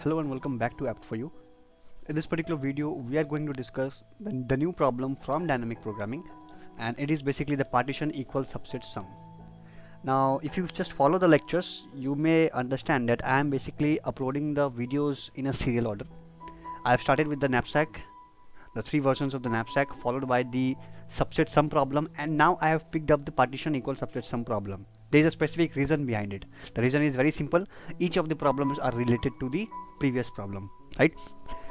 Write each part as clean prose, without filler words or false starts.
Hello and welcome back to Apt for You. In this particular video, we are going to discuss the new problem from dynamic programming, and it is basically the partition equals subset sum. Now, if you just follow the lectures, you may understand that I am basically uploading the videos in a serial order. I have started with the knapsack, the three versions of the knapsack, followed by the subset sum problem, and now I have picked up the partition equals subset sum problem. There is a specific reason behind it. The reason is very simple. Each of the problems are related to the previous problem, right?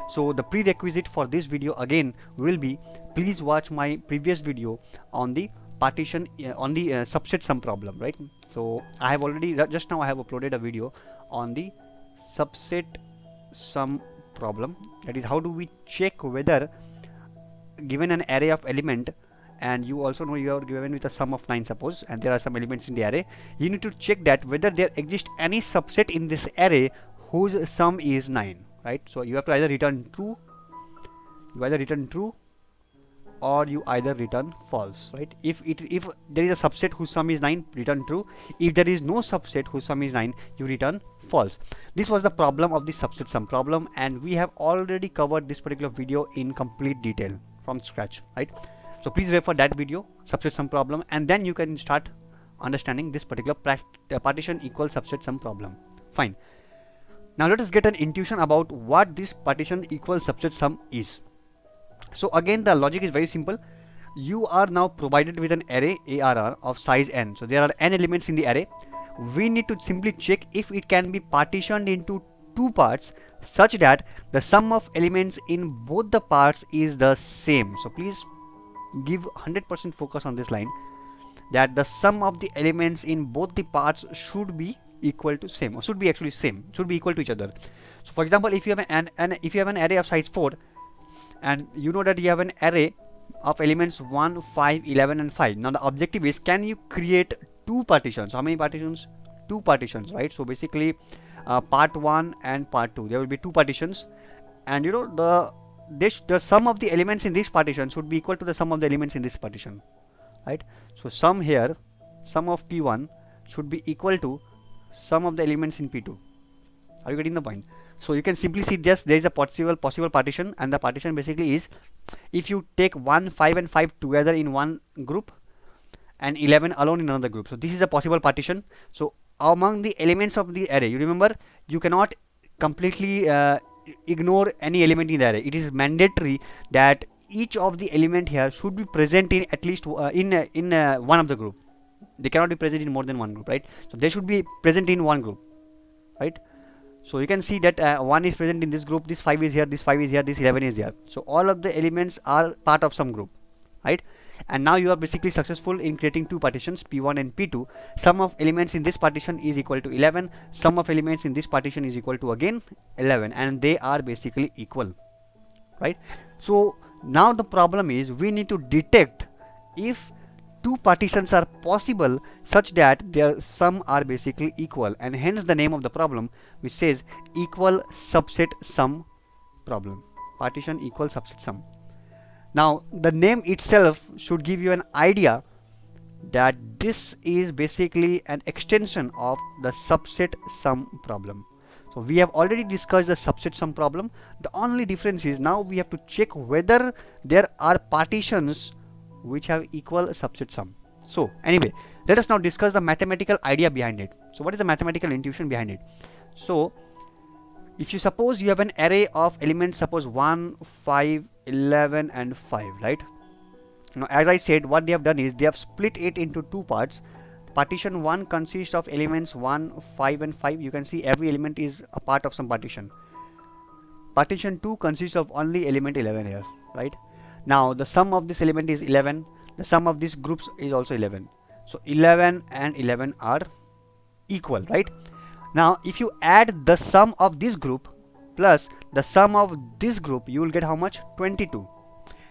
So the prerequisite for this video again will be, please watch my previous video on the partition on the subset sum problem, right? So I have already just now I have uploaded a video on the subset sum problem, that is how do we check whether given an array of element, and you also know you are given with a sum of 9 suppose, and there are some elements in the array, you need to check that whether there exists any subset in this array whose sum is 9, right? So you have to either return true, or you either return false, right? If there is a subset whose sum is 9, return true. If there is no subset whose sum is 9, you return false. This was the problem of the subset sum problem, and we have already covered this particular video in complete detail from scratch, right? So please refer that video, subset sum problem, and then you can start understanding this particular partition equals subset sum problem. Fine. Now let us get an intuition about what this partition equals subset sum is. So again, the logic is very simple. You are now provided with an array ARR of size n. So there are n elements in the array. We need to simply check if it can be partitioned into two parts such that the sum of elements in both the parts is the same. So please give 100% focus on this line, that the sum of the elements in both the parts should be equal to same, or should be actually same, should be equal to each other. So for example, if you have an array of size 4, and you know that you have an array of elements 1, 5, 11 and 5. Now the objective is, can you create two partitions? How many partitions? Two partitions, right? So basically part 1 and part 2, there will be two partitions, and you know the sum of the elements in this partition should be equal to the sum of the elements in this partition, right? So sum here, sum of P1 should be equal to sum of the elements in P2. Are you getting the point? So you can simply see this, there is a possible partition, and the partition basically is, if you take 1, 5 and 5 together in one group and 11 alone in another group. So this is a possible partition. So among the elements of the array, you remember, you cannot completely ignore any element in the array. It is mandatory that each of the element here should be present in at least in one of the group. They cannot be present in more than one group, right? So they should be present in one group, right? So you can see that 1 is present in this group, this 5 is here, this 5 is here, this 11 is here. So all of the elements are part of some group, right? And now you are basically successful in creating two partitions, P1 and P2. Sum of elements in this partition is equal to 11. Sum of elements in this partition is equal to again 11, and they are basically equal, right? So now the problem is, we need to detect if two partitions are possible such that their sum are basically equal, and hence the name of the problem, which says equal subset sum problem, partition equal subset sum. Now the name itself should give you an idea that this is basically an extension of the subset sum problem. So we have already discussed the subset sum problem. The only difference is now we have to check whether there are partitions which have equal subset sum. So anyway, let us now discuss the mathematical idea behind it. So what is the mathematical intuition behind it? So if you suppose you have an array of elements, suppose 1, 5, 11 and 5, right? Now as I said, what they have done is they have split it into two parts. Partition 1 consists of elements 1, 5 and 5. You can see every element is a part of some partition. Partition 2 consists of only element 11 here, right? Now the sum of this element is 11. The sum of these groups is also 11. So 11 and 11 are equal, right? Now if you add the sum of this group plus the sum of this group, you will get how much? 22.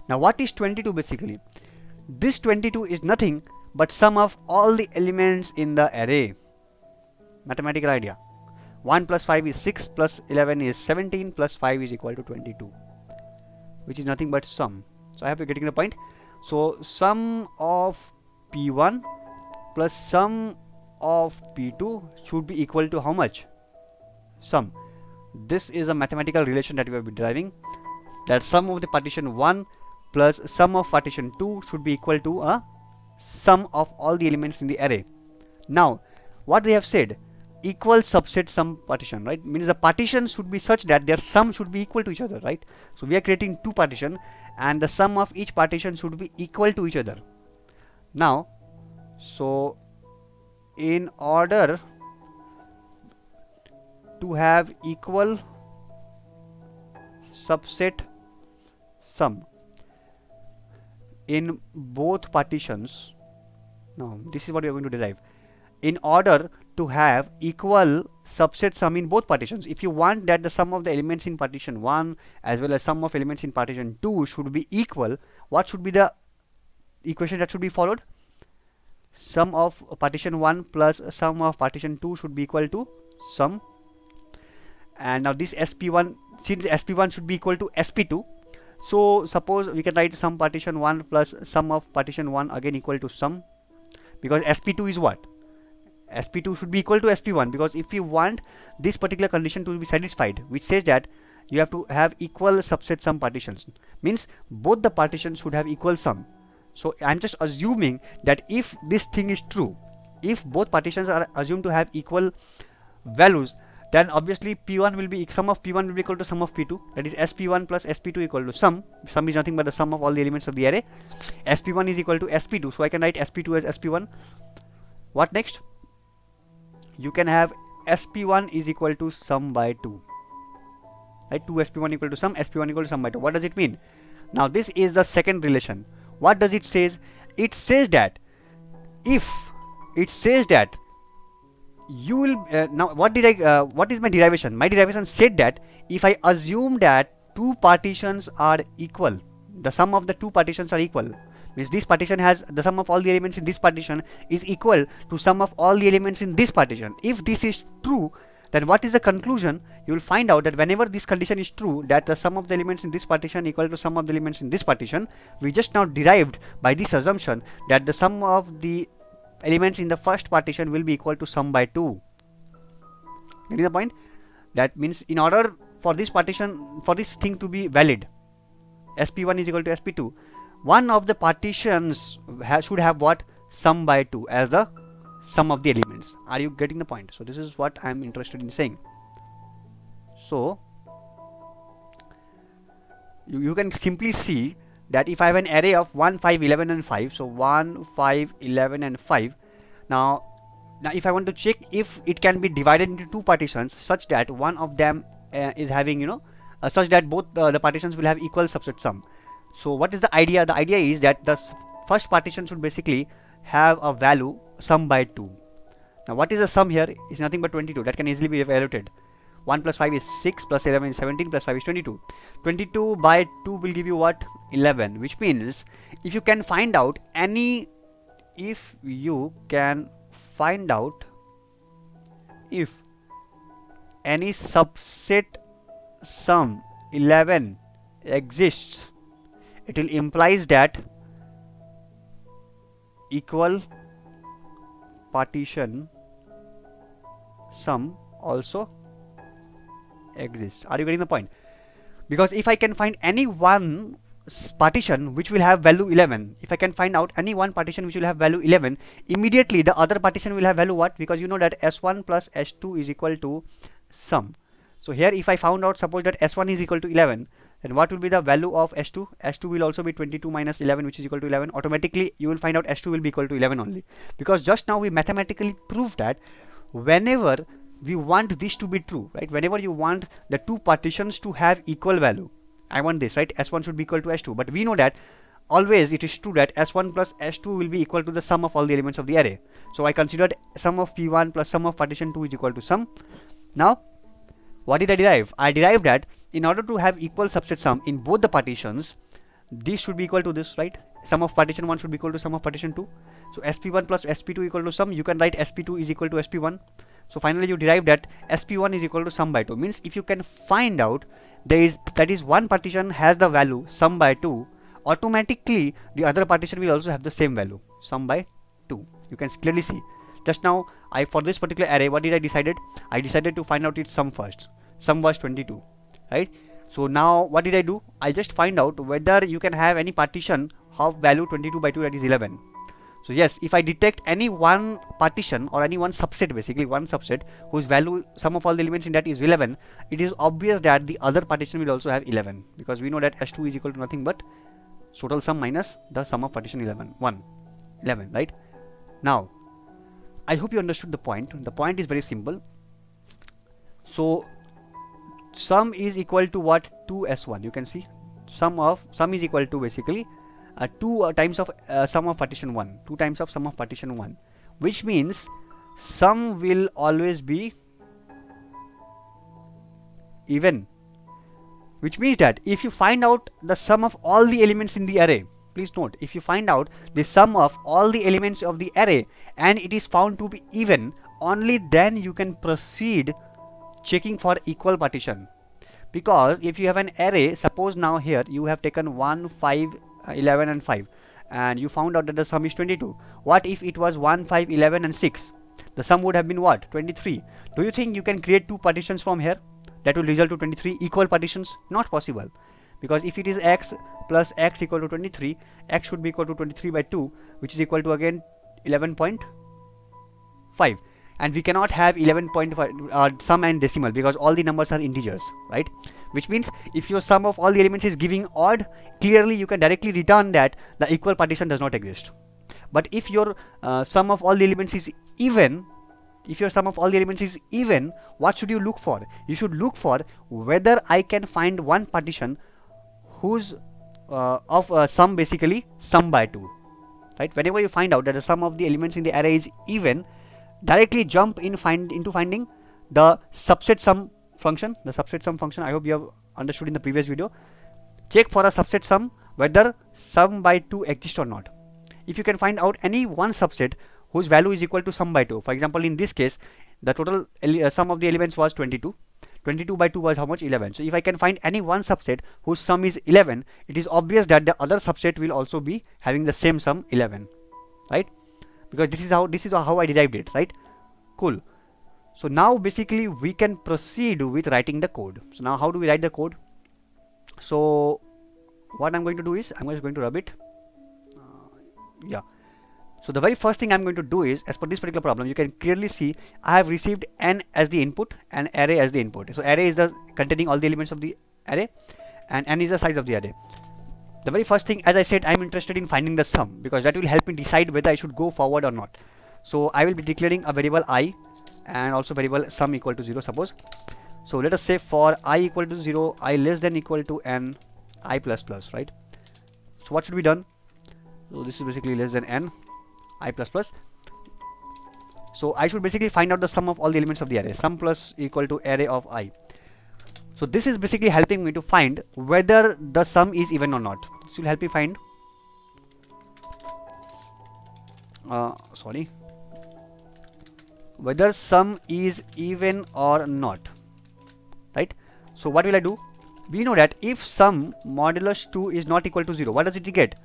Now what is 22 basically? This 22 is nothing but sum of all the elements in the array. Mathematical idea. 1 plus 5 is 6, plus 11 is 17, plus 5 is equal to 22, which is nothing but sum. So I hope you're getting the point. So sum of P1 plus sum of P2 should be equal to how much? Sum. this is a mathematical relation that we have been deriving, that sum of the partition 1 plus sum of partition 2 should be equal to a sum of all the elements in the array. Now what they have said, equal subset sum partition, right, means the partitions should be such that their sum should be equal to each other, right? So we are creating two partition and the sum of each partition should be equal to each other. Now, so in order to have equal subset sum in both partitions, now this is what we are going to derive. In order to have equal subset sum in both partitions, if you want that the sum of the elements in partition 1 as well as sum of elements in partition 2 should be equal, what should be the equation that should be followed? Sum of partition 1 plus sum of partition 2 should be equal to sum. And now this sp1, since sp1 should be equal to sp2, so suppose we can write sum partition 1 plus sum of partition 1 again equal to sum, because sp2 is what? sp2 should be equal to sp1, because if you want this particular condition to be satisfied, which says that you have to have equal subset sum partitions, means both the partitions should have equal sum. So I'm just assuming that if this thing is true, if both partitions are assumed to have equal values, then obviously p1 will be, sum of p1 will be equal to sum of p2, that is sp1 plus sp2 equal to sum. Sum is nothing but the sum of all the elements of the array. sp1 is equal to sp2, so I can write sp2 as sp1. What next? You can have sp1 is equal to sum by 2, right? 2 sp1 equal to sum, sp1 equal to sum by 2. What does it mean? Now this is the second relation. What does it says? It says that if it says that you will now what did I what is my derivation? My derivation said that if I assume that two partitions are equal, the sum of the two partitions are equal, means this partition has the sum of all the elements in this partition is equal to sum of all the elements in this partition. If this is true, then what is the conclusion? You will find out that whenever this condition is true, that the sum of the elements in this partition equal to sum of the elements in this partition, we just now derived by this assumption that the sum of the elements in the first partition will be equal to sum by 2. Getting the point? That means in order for this partition, for this thing to be valid, sp1 is equal to sp2, one of the partitions should have what? Sum by 2 as the sum of the elements. Are you getting the point? So this is what I am interested in saying. So you can simply see that if I have an array of 1, 5, 11 and 5, so 1, 5, 11 and 5, now if I want to check if it can be divided into two partitions such that one of them is having such that both the partitions will have equal subset sum. So what is the idea? The idea is that the first partition should basically have a value sum by 2. Now what is the sum here? Is nothing but 22. That can easily be evaluated. 1 plus 5 is 6, plus 11 is 17, plus 5 is 22. 22 by 2 will give you what? 11, which means if you can find out any, if any subset sum 11 exists, it will implies that equal partition sum also exists. Are you getting the point? Because if I can find any one partition which will have value 11, if I can find out any one partition which will have value 11, immediately the other partition will have value what? Because you know that s1 plus s2 is equal to sum. So here if I found out, suppose that s1 is equal to 11, then what will be the value of s2? s2 will also be 22 minus 11, which is equal to 11. Automatically you will find out s2 will be equal to 11 only, because just now we mathematically proved that whenever we want this to be true, right, whenever you want the two partitions to have equal value, I want this, right, s1 should be equal to s2, but we know that always it is true that s1 plus s2 will be equal to the sum of all the elements of the array. So I considered sum of p1 plus sum of partition 2 is equal to sum. Now what did I derive? I derived that in order to have equal subset sum in both the partitions, this should be equal to this, right? Sum of partition 1 should be equal to sum of partition 2. So sp1 plus sp2 equal to sum. You can write sp2 is equal to sp1. So finally you derive that sp1 is equal to sum by 2. Means if you can find out that is one partition has the value sum by 2, automatically the other partition will also have the same value, sum by 2. You can clearly see. Just now for this particular array, what did I decided? I decided to find out its sum first. sum was 22, right? So now what did I do? I just find out whether you can have any partition of value 22 by 2, that is 11. So yes, if I detect any one partition or any one subset, basically one subset whose value sum of all the elements in that is 11, it is obvious that the other partition will also have 11, because we know that S2 is equal to nothing but total sum minus the sum of partition 11, 11, right? Now I hope you understood the point. The point is very simple. So sum is equal to what? 2s1. You can see sum is equal to basically 2 times of sum of partition 1, 2 times of sum of partition 1, which means sum will always be even, which means that if you find out the sum of all the elements in the array, please note, if you find out the sum of all the elements of the array and it is found to be even, only then you can proceed checking for equal partition. Because if you have an array, suppose now here you have taken 1, 5, 11 and 5, and you found out that the sum is 22. What if it was 1, 5, 11 and 6? The sum would have been what? 23. Do you think you can create two partitions from here that will result to 23 equal partitions? Not possible, because if it is x plus x equal to 23, x should be equal to 23 by 2, which is equal to again 11.5, and we cannot have 11.5 sum and decimal because all the numbers are integers, right? Which means if your sum of all the elements is giving odd, clearly you can directly return that the equal partition does not exist. But if your sum of all the elements is even, what should you look for? You should look for whether I can find one partition whose of sum, basically sum by 2, right? Whenever you find out that the sum of the elements in the array is even, directly jump into finding the subset sum function. I hope you have understood in the previous video. Check for a subset sum whether sum by 2 exists or not. If you can find out any one subset whose value is equal to sum by 2, for example in this case the total sum of the elements was 22. 22 by 2 was how much? 11. So if I can find any one subset whose sum is 11, it is obvious that the other subset will also be having the same sum 11, right? Because this is how I derived it, right? Cool. So now basically we can proceed with writing the code. So now how do we write the code? So what I'm going to do is I'm just going to rub it. Yeah. So the very first thing I'm going to do is, as per this particular problem, you can clearly see I have received n as the input and array as the input. So array is the containing all the elements of the array, and n is the size of the array. The very first thing, as I said, I'm interested in finding the sum, because that will help me decide whether I should go forward or not. So I will be declaring a variable I and also variable sum equal to 0, suppose. So let us say for I equal to 0, I less than equal to n, I plus plus, right? So what should be done? So this is basically less than n, I plus plus. So I should basically find out the sum of all the elements of the array. Sum plus equal to array of I. So this is basically helping me to find whether the sum is even or not. This will help me find whether sum is even or not, right? So what will I do? We know that if sum modulus 2 is not equal to 0, what does it get?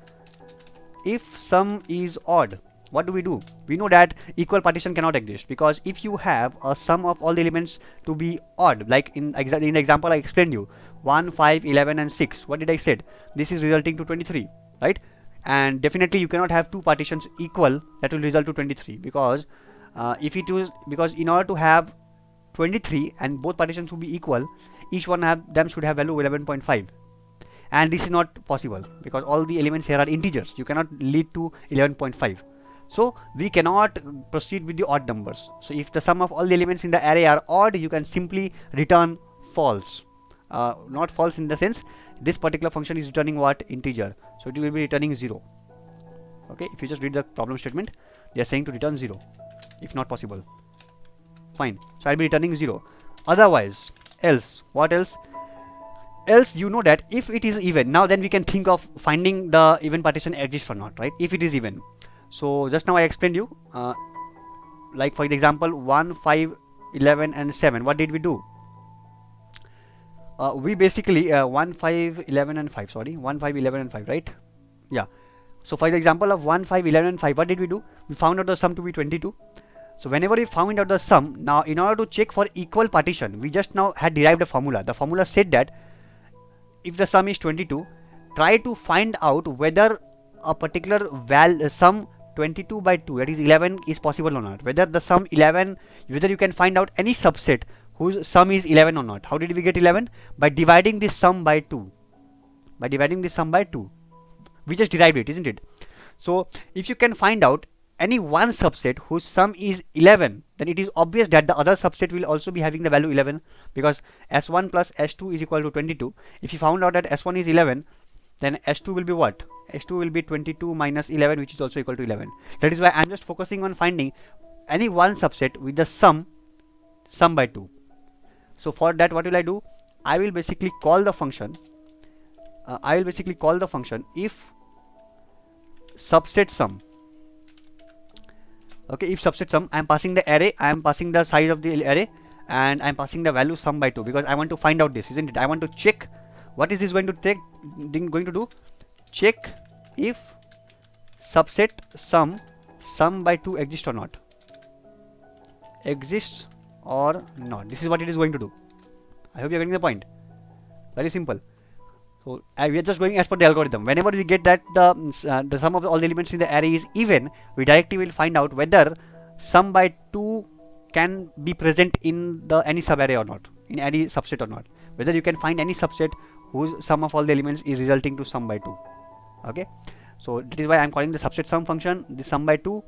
If sum is odd, what do? We know that equal partition cannot exist, because if you have a sum of all the elements to be odd, like in the example I explained you, 1, 5, 11 and 6, what did I said? This is resulting to 23, right? And definitely you cannot have two partitions equal that will result to 23, because because in order to have 23 and both partitions to be equal, each one of them should have value 11.5, and this is not possible because all the elements here are integers. You cannot lead to 11.5. So we cannot proceed with the odd numbers. So if the sum of all the elements in the array are odd, you can simply return false. Not false in the sense this particular function is returning what? Integer. So it will be returning 0. Okay, if you just read the problem statement, they are saying to return 0 if not possible. Fine. So I'll be returning 0. Otherwise, else, what else? Else, you know that if it is even, now then we can think of finding the even partition exists or not, right? If it is even. So just now I explained you, like for example 1, 5, 11 and 7, what did we do? We basically 1, 5, 11 and 5, sorry, 1, 5, 11 and 5, right? Yeah. So for the example of 1, 5, 11 and 5, what did we do? We found out the sum to be 22. So whenever we found out the sum, now in order to check for equal partition, we just now had derived a formula. The formula said that if the sum is 22, try to find out whether a particular sum 22 by 2, that is 11, is possible or not. Whether the sum 11, whether you can find out any subset whose sum is 11 or not. How did we get 11? By dividing this sum by 2. By dividing this sum by 2. We just derived it, isn't it? So if you can find out any one subset whose sum is 11, then it is obvious that the other subset will also be having the value 11, because s1 plus s2 is equal to 22. If you found out that s1 is 11, then s2 will be what? s2 will be 22 minus 11, which is also equal to 11. That is why I am just focusing on finding any one subset with the sum by 2. So for that, what will I do? I will basically call the function if subset sum. Okay, if subset sum, I am passing the array, I am passing the size of the array, and I am passing the value sum by 2, because I want to find out this, isn't it? I want to check what is this going to do. Check if subset sum by 2 exists or not. Exists or not. This is what it is going to do. I hope you are getting the point. Very simple. So we are just going as per the algorithm. Whenever we get that the sum of all the elements in the array is even, we directly will find out whether sum by 2 can be present in the any subarray or not, in any subset or not. Whether you can find any subset whose sum of all the elements is resulting to sum by 2. Okay, so that is why I am calling the subset sum function the sum by 2.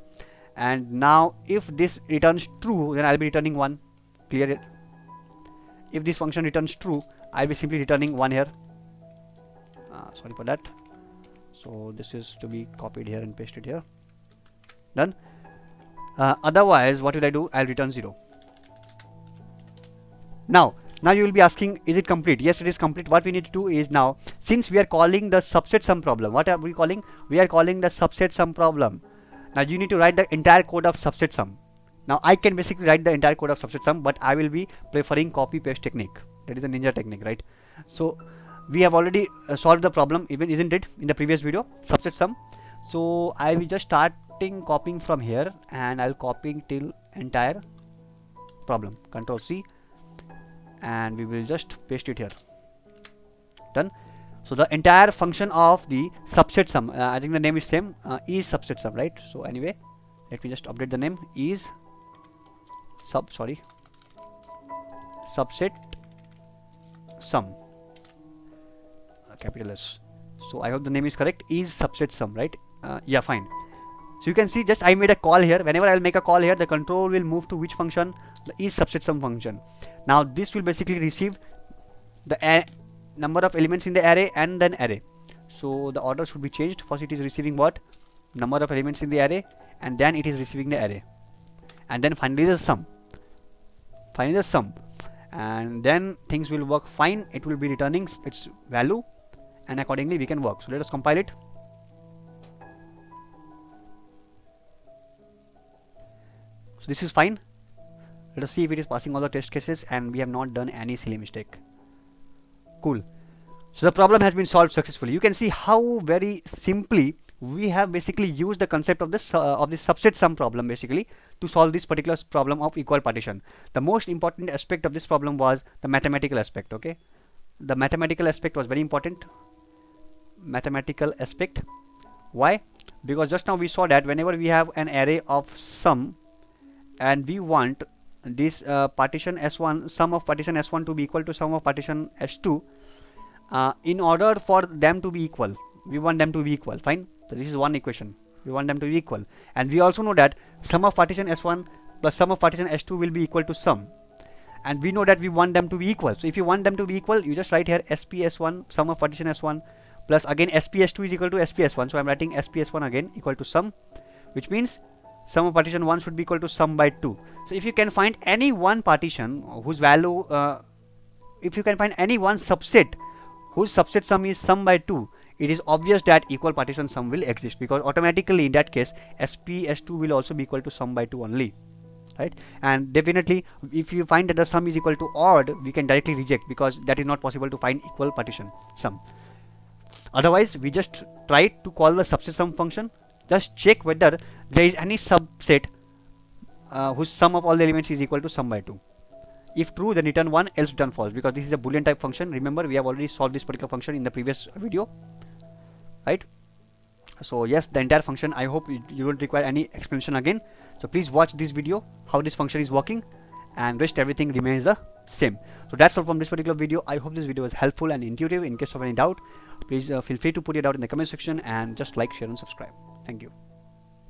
And now if this returns true, then I will be returning 1. Clear it? If this function returns true, I will be simply returning 1 here. Sorry for that. So this is to be copied here and pasted here. Done. Otherwise, what will I do? I'll return 0. Now you will be asking, is it complete? Yes, it is complete. What we need to do is, now since we are calling the subset sum problem, what are we calling? We are calling the subset sum problem. Now you need to write the entire code of subset sum. Now I can basically write the entire code of subset sum, but I will be preferring copy paste technique. That is the ninja technique, right? So we have already solved the problem, isn't it, in the previous video, subset sum. So I will just starting copying from here, and I'll copying till entire problem. Control C, and we will just paste it here. Done. So the entire function of the subset sum, I think the name is same, is subset sum, right? So anyway, let me just update the name, is subset sum, capital S. So I hope the name is correct, is subset sum, right? Yeah, fine. So you can see, just I made a call here. Whenever I will make a call here, the control will move to which function? The is subset sum function. Now this will basically receive the number of elements in the array and then array. So the order should be changed. First it is receiving what? Number of elements in the array, and then it is receiving the array, and then finally the sum. And then things will work fine. It will be returning its value, and accordingly we can work. So let us compile it. So this is fine. Let us see if it is passing all the test cases and we have not done any silly mistake. Cool. So the problem has been solved successfully. You can see how very simply we have basically used the concept of this subset sum problem basically to solve this particular problem of equal partition. The most important aspect of this problem was the mathematical aspect. Okay, the mathematical aspect was very important. Mathematical aspect. Why? Because just now we saw that whenever we have an array of sum and we want this partition S1, sum of partition S1 to be equal to sum of partition S2, in order for them to be equal, we want them to be equal. Fine. So this is one equation. We want them to be equal, and we also know that sum of partition S1 plus sum of partition S2 will be equal to sum, and we know that we want them to be equal. So if you want them to be equal, you just write here SP_S1 sum of partition S1 plus again SP_S2 is equal to SP_S1. So I'm writing SP_S1 again equal to sum, which means sum of partition 1 should be equal to sum by 2. So if you can find any one partition whose value, if you can find any one subset whose subset sum is sum by 2, it is obvious that equal partition sum will exist, because automatically in that case SP_S2 will also be equal to sum by 2 only, right? And definitely if you find that the sum is equal to odd, we can directly reject, because that is not possible to find equal partition sum. Otherwise we just try to call the subset sum function, just check whether there is any subset whose sum of all the elements is equal to sum by 2. If true, then return 1, else return false, because this is a boolean type function. Remember, we have already solved this particular function in the previous video, right? So yes, the entire function, I hope you don't require any explanation again. So please watch this video, how this function is working, and rest everything remains the same. So that's all from this particular video. I hope this video was helpful and intuitive. In case of any doubt, please feel free to put it out in the comment section, and just like, share and subscribe. Thank you.